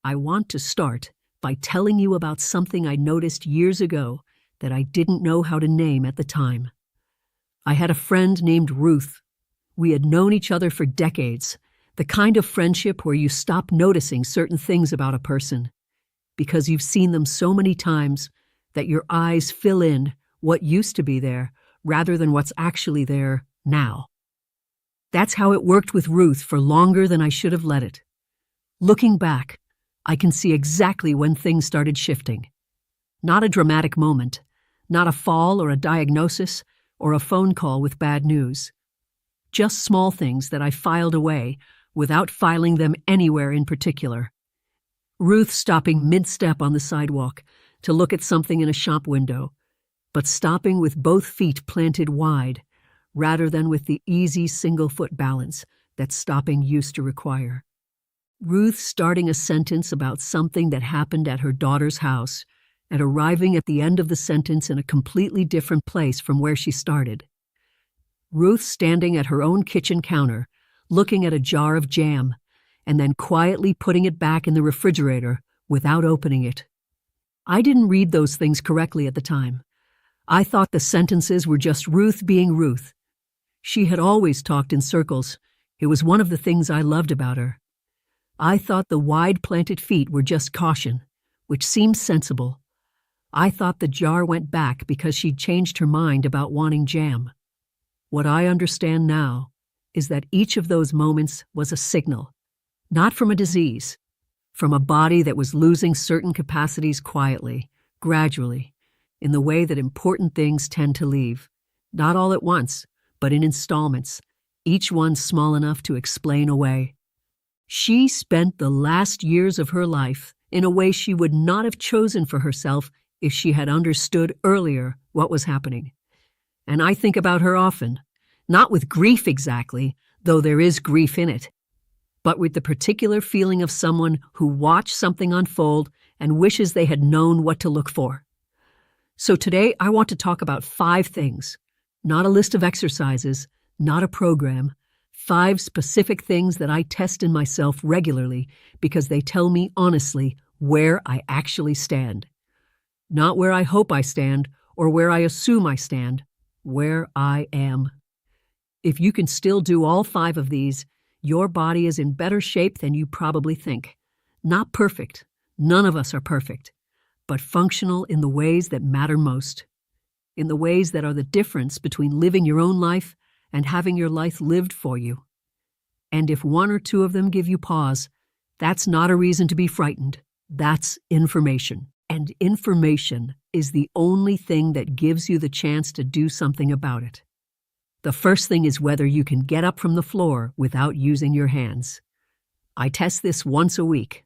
I want to start by telling you about something I noticed years ago that I didn't know how to name at the time. I had a friend named Ruth. We had known each other for decades, the kind of friendship where you stop noticing certain things about a person because you've seen them so many times that your eyes fill in what used to be there rather than what's actually there now. That's how it worked with Ruth for longer than I should have let it. Looking back, I can see exactly when things started shifting. Not a dramatic moment, not a fall or a diagnosis or a phone call with bad news. Just small things that I filed away without filing them anywhere in particular. Ruth stopping mid-step on the sidewalk to look at something in a shop window, but stopping with both feet planted wide rather than with the easy single-foot balance that stopping used to require. Ruth starting a sentence about something that happened at her daughter's house and arriving at the end of the sentence in a completely different place from where she started. Ruth standing at her own kitchen counter, looking at a jar of jam, and then quietly putting it back in the refrigerator without opening it. I didn't read those things correctly at the time. I thought the sentences were just Ruth being Ruth. She had always talked in circles. It was one of the things I loved about her. I thought the wide planted feet were just caution, which seemed sensible. I thought the jar went back because she'd changed her mind about wanting jam. What I understand now is that each of those moments was a signal, not from a disease, from a body that was losing certain capacities quietly, gradually, in the way that important things tend to leave, not all at once, but in installments, each one small enough to explain away. She spent the last years of her life in a way she would not have chosen for herself if she had understood earlier what was happening. And I think about her often, not with grief exactly, though there is grief in it, but with the particular feeling of someone who watched something unfold and wishes they had known what to look for. So today I want to talk about 5 things, not a list of exercises, not a program, 5 specific things that I test in myself regularly because they tell me honestly where I actually stand. Not where I hope I stand or where I assume I stand, where I am. If you can still do all 5 of these, your body is in better shape than you probably think. Not perfect, none of us are perfect, but functional in the ways that matter most, in the ways that are the difference between living your own life and having your life lived for you. And if 1 or 2 of them give you pause, that's not a reason to be frightened. That's information. And information is the only thing that gives you the chance to do something about it. The first thing is whether you can get up from the floor without using your hands. I test this once a week.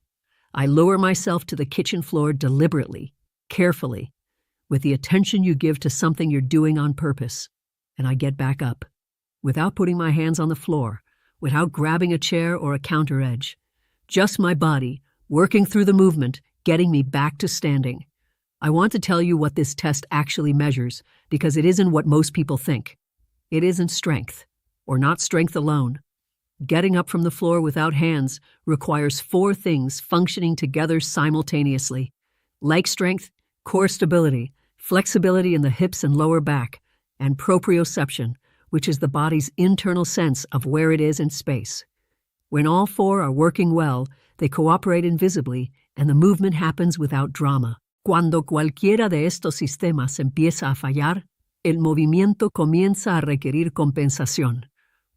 I lower myself to the kitchen floor deliberately, carefully, with the attention you give to something you're doing on purpose, and I get back up, without putting my hands on the floor, without grabbing a chair or a counter edge. Just my body, working through the movement, getting me back to standing. I want to tell you what this test actually measures, because it isn't what most people think. It isn't strength, or not strength alone. Getting up from the floor without hands requires 4 things functioning together simultaneously: leg strength, core stability, flexibility in the hips and lower back, and proprioception, which is the body's internal sense of where it is in space. When all 4 are working well, they cooperate invisibly, and the movement happens without drama. Cuando cualquiera de estos sistemas empieza a fallar, el movimiento comienza a requerir compensación.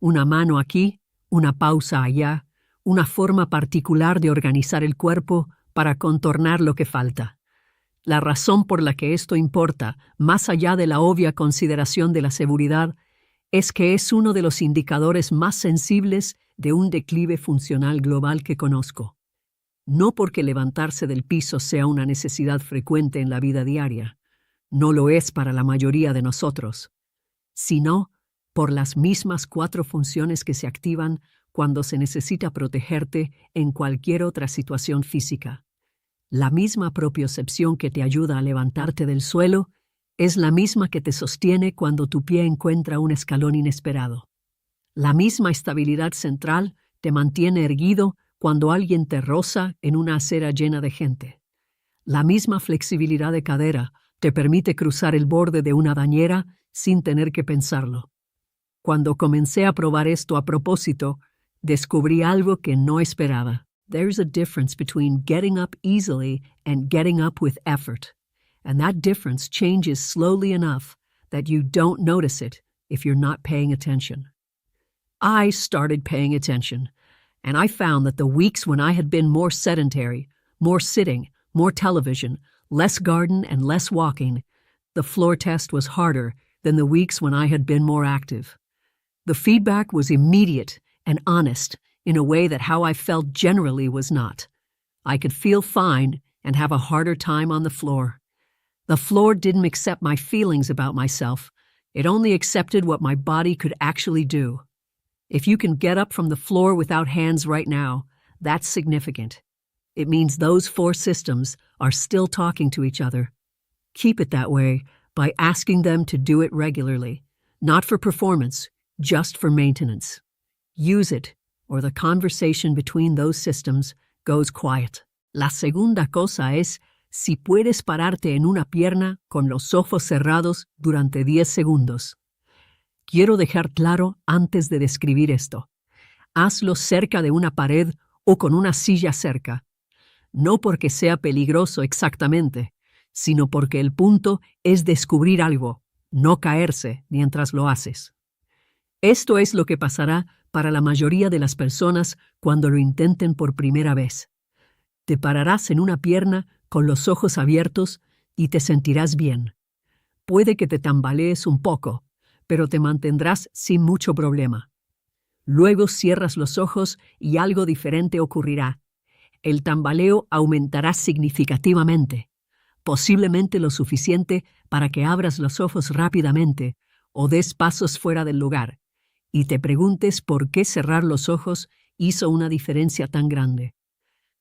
Una mano aquí, una pausa allá, una forma particular de organizar el cuerpo para contornar lo que falta. La razón por la que esto importa, más allá de la obvia consideración de la seguridad, es que es uno de los indicadores más sensibles de un declive funcional global que conozco. No porque levantarse del piso sea una necesidad frecuente en la vida diaria, no lo es para la mayoría de nosotros, sino por las mismas 4 funciones que se activan cuando se necesita protegerte en cualquier otra situación física. La misma propiocepción que te ayuda a levantarte del suelo es la misma que te sostiene cuando tu pie encuentra un escalón inesperado. La misma estabilidad central te mantiene erguido cuando alguien te roza en una acera llena de gente. La misma flexibilidad de cadera te permite cruzar el borde de una bañera sin tener que pensarlo. Cuando comencé a probar esto a propósito, descubrí algo que no esperaba. There's a difference between getting up easily and getting up with effort, and that difference changes slowly enough that you don't notice it if you're not paying attention. I started paying attention, and I found that the weeks when I had been more sedentary, more sitting, more television, less garden and less walking, the floor test was harder than the weeks when I had been more active. The feedback was immediate and honest in a way that how I felt generally was not. I could feel fine and have a harder time on the floor. The floor didn't accept my feelings about myself. It only accepted what my body could actually do. If you can get up from the floor without hands right now, that's significant. It means those four systems are still talking to each other. Keep it that way by asking them to do it regularly, not for performance, just for maintenance. Use it, or the conversation between those systems goes quiet. La segunda cosa es si puedes pararte en una pierna con los ojos cerrados durante 10 segundos. Quiero dejar claro antes de describir esto. Hazlo cerca de una pared o con una silla cerca. No porque sea peligroso exactamente, sino porque el punto es descubrir algo, no caerse mientras lo haces. Esto es lo que pasará para la mayoría de las personas cuando lo intenten por primera vez. Te pararás en una pierna con los ojos abiertos y te sentirás bien. Puede que te tambalees un poco, pero te mantendrás sin mucho problema. Luego cierras los ojos y algo diferente ocurrirá. El tambaleo aumentará significativamente, posiblemente lo suficiente para que abras los ojos rápidamente o des pasos fuera del lugar, y te preguntes por qué cerrar los ojos hizo una diferencia tan grande.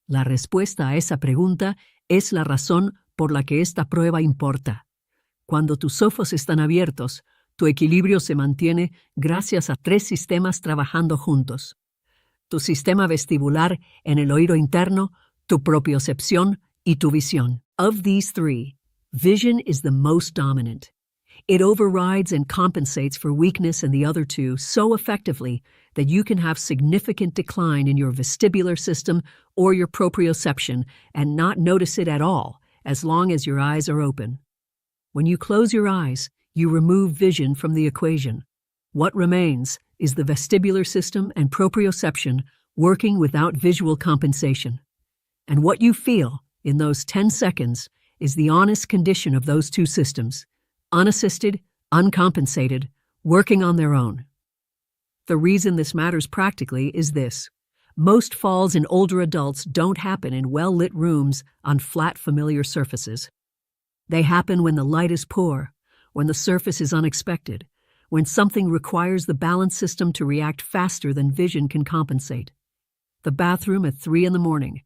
La respuesta a esa pregunta es la razón por la que esta prueba importa. Cuando tus ojos están abiertos, tu equilibrio se mantiene gracias a 3 sistemas trabajando juntos. Tu sistema vestibular en el oído interno, tu propiocepción y tu visión. Of these 3, vision is the most dominant. It overrides and compensates for weakness in the other 2 so effectively that you can have significant decline in your vestibular system or your proprioception and not notice it at all as long as your eyes are open. When you close your eyes, you remove vision from the equation. What remains is the vestibular system and proprioception working without visual compensation. And what you feel in those 10 seconds is the honest condition of those 2 systems, unassisted, uncompensated, working on their own. The reason this matters practically is this. Most falls in older adults don't happen in well-lit rooms on flat, familiar surfaces. They happen when the light is poor, when the surface is unexpected, when something requires the balance system to react faster than vision can compensate. The bathroom at 3 in the morning,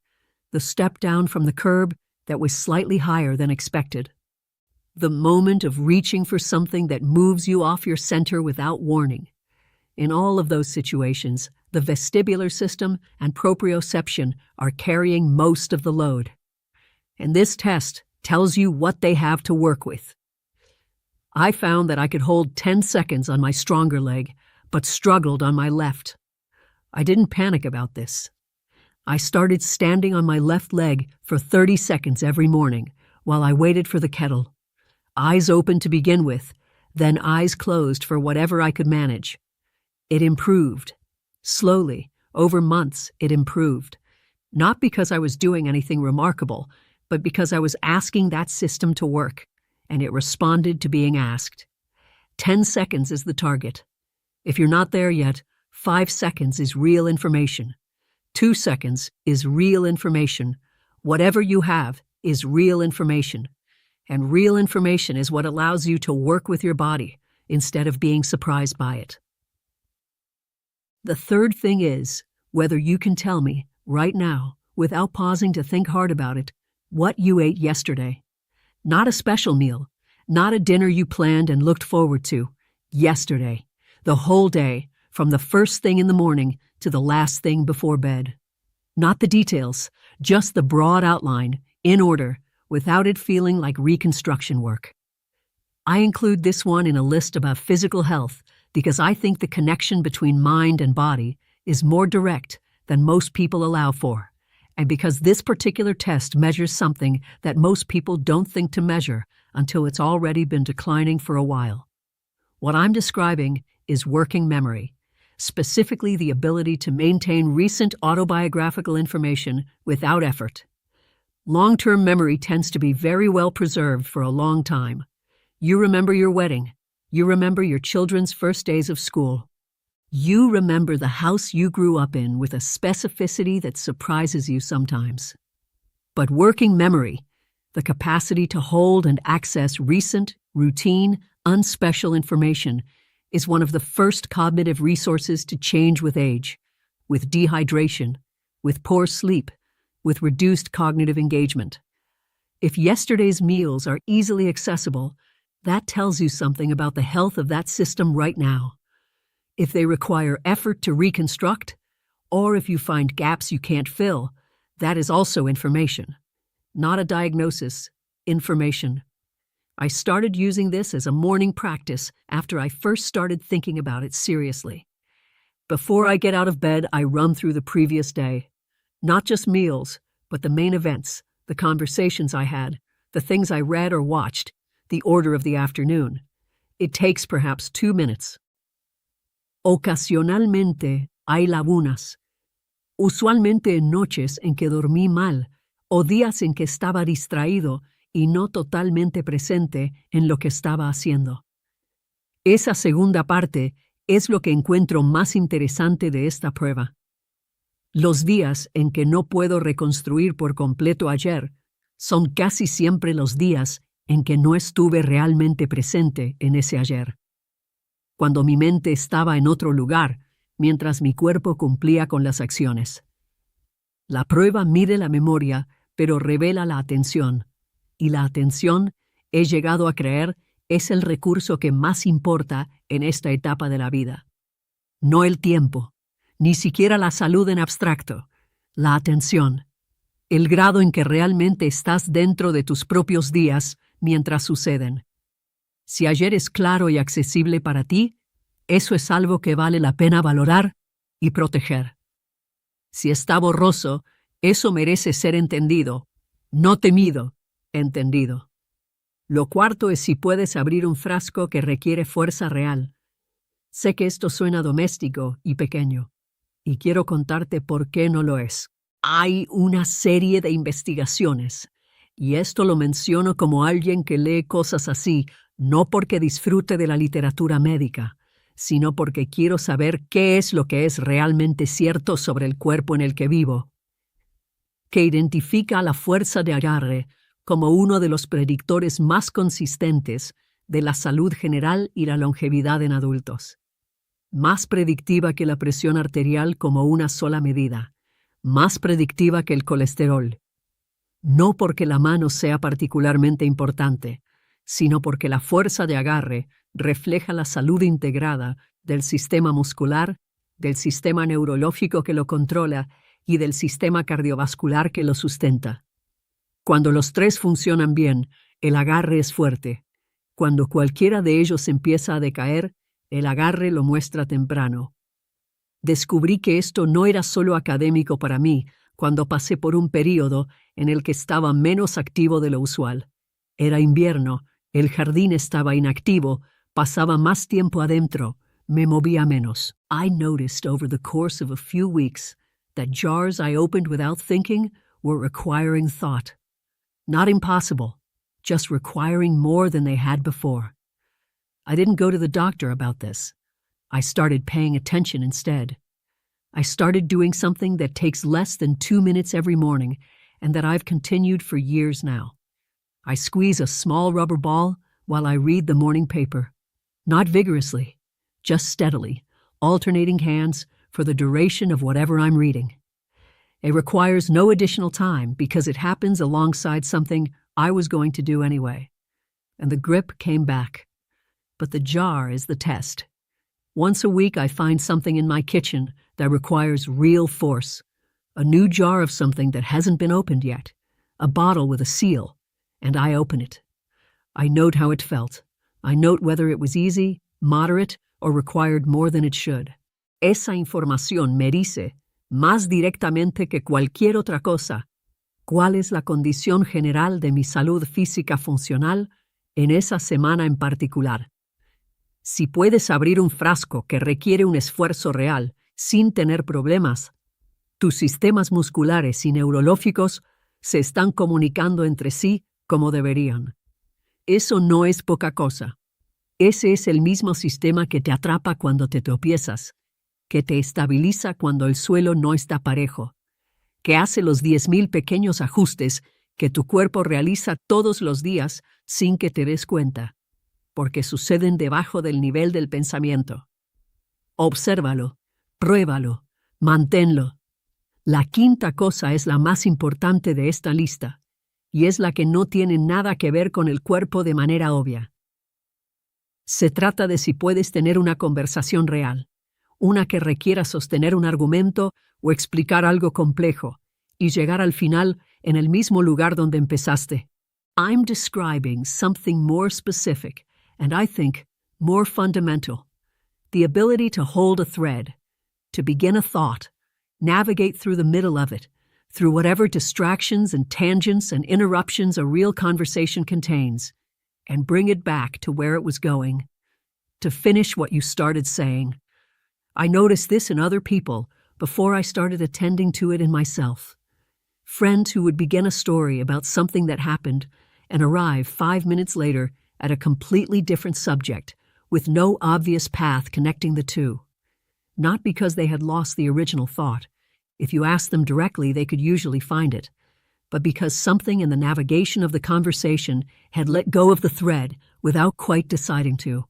the step down from the curb that was slightly higher than expected. The moment of reaching for something that moves you off your center without warning. In all of those situations, the vestibular system and proprioception are carrying most of the load. And this test tells you what they have to work with. I found that I could hold 10 seconds on my stronger leg, but struggled on my left. I didn't panic about this. I started standing on my left leg for 30 seconds every morning while I waited for the kettle. Eyes open to begin with, then eyes closed for whatever I could manage. It improved. Slowly, over months, it improved. Not because I was doing anything remarkable, but because I was asking that system to work, and it responded to being asked. 10 seconds is the target. If you're not there yet, 5 seconds is real information. 2 seconds is real information. Whatever you have is real information. And real information is what allows you to work with your body instead of being surprised by it. The third thing is whether you can tell me, right now, without pausing to think hard about it, what you ate yesterday. Not a special meal, not a dinner you planned and looked forward to. Yesterday, the whole day, from the first thing in the morning to the last thing before bed. Not the details, just the broad outline, in order, without it feeling like reconstruction work. I include this one in a list about physical health because I think the connection between mind and body is more direct than most people allow for, and because this particular test measures something that most people don't think to measure until it's already been declining for a while. What I'm describing is working memory, specifically the ability to maintain recent autobiographical information without effort. Long-term memory tends to be very well preserved for a long time. You remember your wedding. You remember your children's first days of school. You remember the house you grew up in with a specificity that surprises you sometimes. But working memory, the capacity to hold and access recent, routine, unspecial information, is one of the first cognitive resources to change with age, with dehydration, with poor sleep, with reduced cognitive engagement. If yesterday's meals are easily accessible, that tells you something about the health of that system right now. If they require effort to reconstruct, or if you find gaps you can't fill, that is also information. Not a diagnosis, information. I started using this as a morning practice after I first started thinking about it seriously. Before I get out of bed, I run through the previous day. Not just meals, but the main events, the conversations I had, the things I read or watched, the order of the afternoon. It takes perhaps 2 minutes. Ocasionalmente hay lagunas, usualmente en noches en que dormí mal o días en que estaba distraído y no totalmente presente en lo que estaba haciendo. Esa segunda parte es lo que encuentro más interesante de esta prueba. Los días en que no puedo reconstruir por completo ayer son casi siempre los días en que no estuve realmente presente en ese ayer. Cuando mi mente estaba en otro lugar, mientras mi cuerpo cumplía con las acciones. La prueba mide la memoria, pero revela la atención. Y la atención, he llegado a creer, es el recurso que más importa en esta etapa de la vida. No el tiempo, ni siquiera la salud en abstracto, la atención. El grado en que realmente estás dentro de tus propios días mientras suceden. Si ayer es claro y accesible para ti, eso es algo que vale la pena valorar y proteger. Si está borroso, eso merece ser entendido, no temido, entendido. Lo cuarto es si puedes abrir un frasco que requiere fuerza real. Sé que esto suena doméstico y pequeño, y quiero contarte por qué no lo es. Hay una serie de investigaciones, y esto lo menciono como alguien que lee cosas así, no porque disfrute de la literatura médica, sino porque quiero saber qué es lo que es realmente cierto sobre el cuerpo en el que vivo, que identifica la fuerza de agarre como uno de los predictores más consistentes de la salud general y la longevidad en adultos. Más predictiva que la presión arterial como una sola medida, más predictiva que el colesterol. No porque la mano sea particularmente importante, sino porque la fuerza de agarre refleja la salud integrada del sistema muscular, del sistema neurológico que lo controla y del sistema cardiovascular que lo sustenta. Cuando los tres funcionan bien, el agarre es fuerte. Cuando cualquiera de ellos empieza a decaer, el agarre lo muestra temprano. Descubrí que esto no era solo académico para mí cuando pasé por un período en el que estaba menos activo de lo usual. Era invierno, el jardín estaba inactivo, pasaba más tiempo adentro, me movía menos. I noticed over the course of a few weeks that jars I opened without thinking were requiring thought. Not impossible, just requiring more than they had before. I didn't go to the doctor about this. I started paying attention instead. I started doing something that takes less than 2 minutes every morning and that I've continued for years now. I squeeze a small rubber ball while I read the morning paper. Not vigorously, just steadily, alternating hands for the duration of whatever I'm reading. It requires no additional time because it happens alongside something I was going to do anyway. And the grip came back. But the jar is the test. Once a week I find something in my kitchen that requires real force. A new jar of something that hasn't been opened yet. A bottle with a seal. And I open it. I note how it felt. I note whether it was easy, moderate, or required more than it should. Esa información me dice, más directamente que cualquier otra cosa, cuál es la condición general de mi salud física funcional en esa semana en particular. Si puedes abrir un frasco que requiere un esfuerzo real sin tener problemas, tus sistemas musculares y neurológicos se están comunicando entre sí como deberían. Eso no es poca cosa. Ese es el mismo sistema que te atrapa cuando te tropiezas, que te estabiliza cuando el suelo no está parejo, que hace los 10,000 pequeños ajustes que tu cuerpo realiza todos los días sin que te des cuenta, porque suceden debajo del nivel del pensamiento. Obsérvalo, pruébalo, manténlo. La quinta cosa es la más importante de esta lista, y es la que no tiene nada que ver con el cuerpo de manera obvia. Se trata de si puedes tener una conversación real, una que requiera sostener un argumento o explicar algo complejo, y llegar al final en el mismo lugar donde empezaste. I'm describing something more specific, and I think more fundamental. The ability to hold a thread, to begin a thought, navigate through the middle of it, through whatever distractions and tangents and interruptions a real conversation contains, and bring it back to where it was going, to finish what you started saying. I noticed this in other people before I started attending to it in myself. Friends who would begin a story about something that happened and arrive 5 minutes later at a completely different subject, with no obvious path connecting the two. Not because they had lost the original thought. If you asked them directly, they could usually find it, but because something in the navigation of the conversation had let go of the thread without quite deciding to.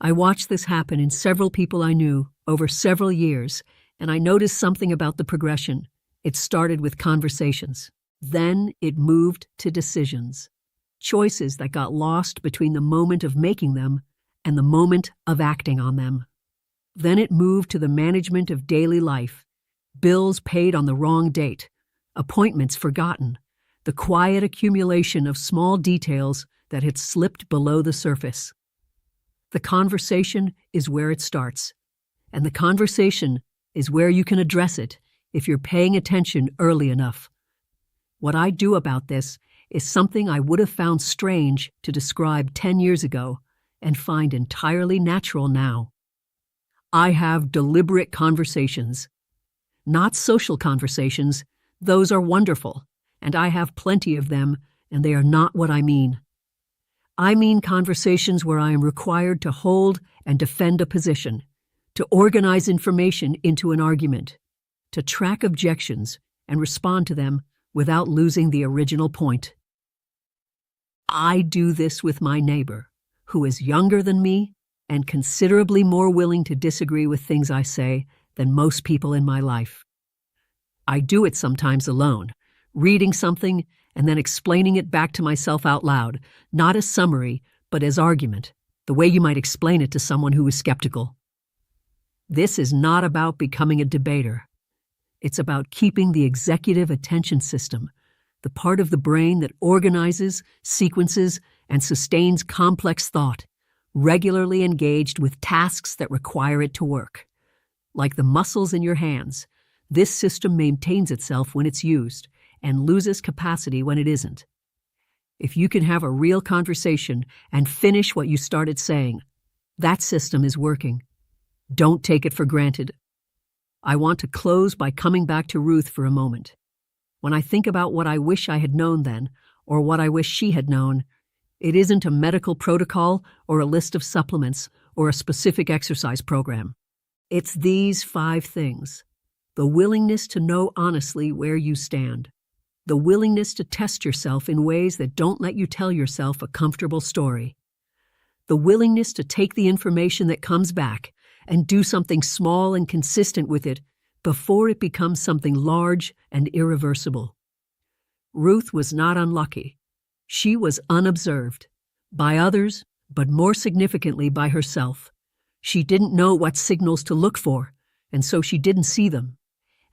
I watched this happen in several people I knew over several years, and I noticed something about the progression. It started with conversations. Then it moved to decisions. Choices that got lost between the moment of making them and the moment of acting on them. Then it moved to the management of daily life. Bills paid on the wrong date. Appointments forgotten. The quiet accumulation of small details that had slipped below the surface. The conversation is where it starts. And the conversation is where you can address it if you're paying attention early enough. What I do about this is something I would have found strange to describe 10 years ago and find entirely natural now. I have deliberate conversations. Not social conversations. Those are wonderful, and I have plenty of them, and they are not what I mean. I mean conversations where I am required to hold and defend a position, to organize information into an argument, to track objections and respond to them without losing the original point. I do this with my neighbor, who is younger than me and considerably more willing to disagree with things I say than most people in my life. I do it sometimes alone, reading something and then explaining it back to myself out loud, not as summary, but as argument, the way you might explain it to someone who is skeptical. This is not about becoming a debater. It's about keeping the executive attention system, the part of the brain that organizes, sequences, and sustains complex thought, regularly engaged with tasks that require it to work. Like the muscles in your hands, this system maintains itself when it's used and loses capacity when it isn't. If you can have a real conversation and finish what you started saying, that system is working. Don't take it for granted. I want to close by coming back to Ruth for a moment. When I think about what I wish I had known then, or what I wish she had known, it isn't a medical protocol or a list of supplements or a specific exercise program. It's these 5 things. The willingness to know honestly where you stand. The willingness to test yourself in ways that don't let you tell yourself a comfortable story. The willingness to take the information that comes back and do something small and consistent with it before it becomes something large and irreversible. Ruth was not unlucky. She was unobserved. By others, but more significantly by herself. She didn't know what signals to look for, and so she didn't see them.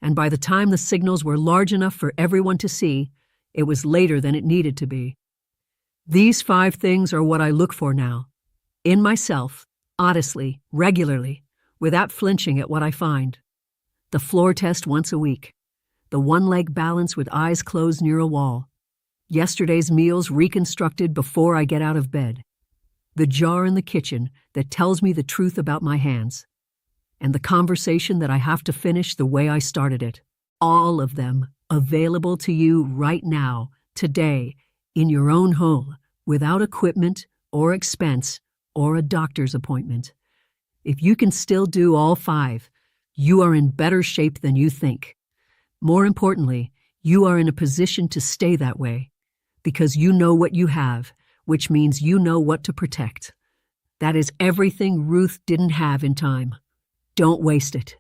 and by the time the signals were large enough for everyone to see, it was later than it needed to be. These 5 things are what I look for now. In myself, honestly, regularly, without flinching at what I find. The floor test once a week. The one-leg balance with eyes closed near a wall. Yesterday's meals reconstructed before I get out of bed. The jar in the kitchen that tells me the truth about my hands. And the conversation that I have to finish the way I started it. All of them available to you right now, today, in your own home, without equipment or expense or a doctor's appointment. If you can still do all 5, you are in better shape than you think. More importantly, you are in a position to stay that way, because you know what you have, which means you know what to protect. That is everything Ruth didn't have in time. Don't waste it.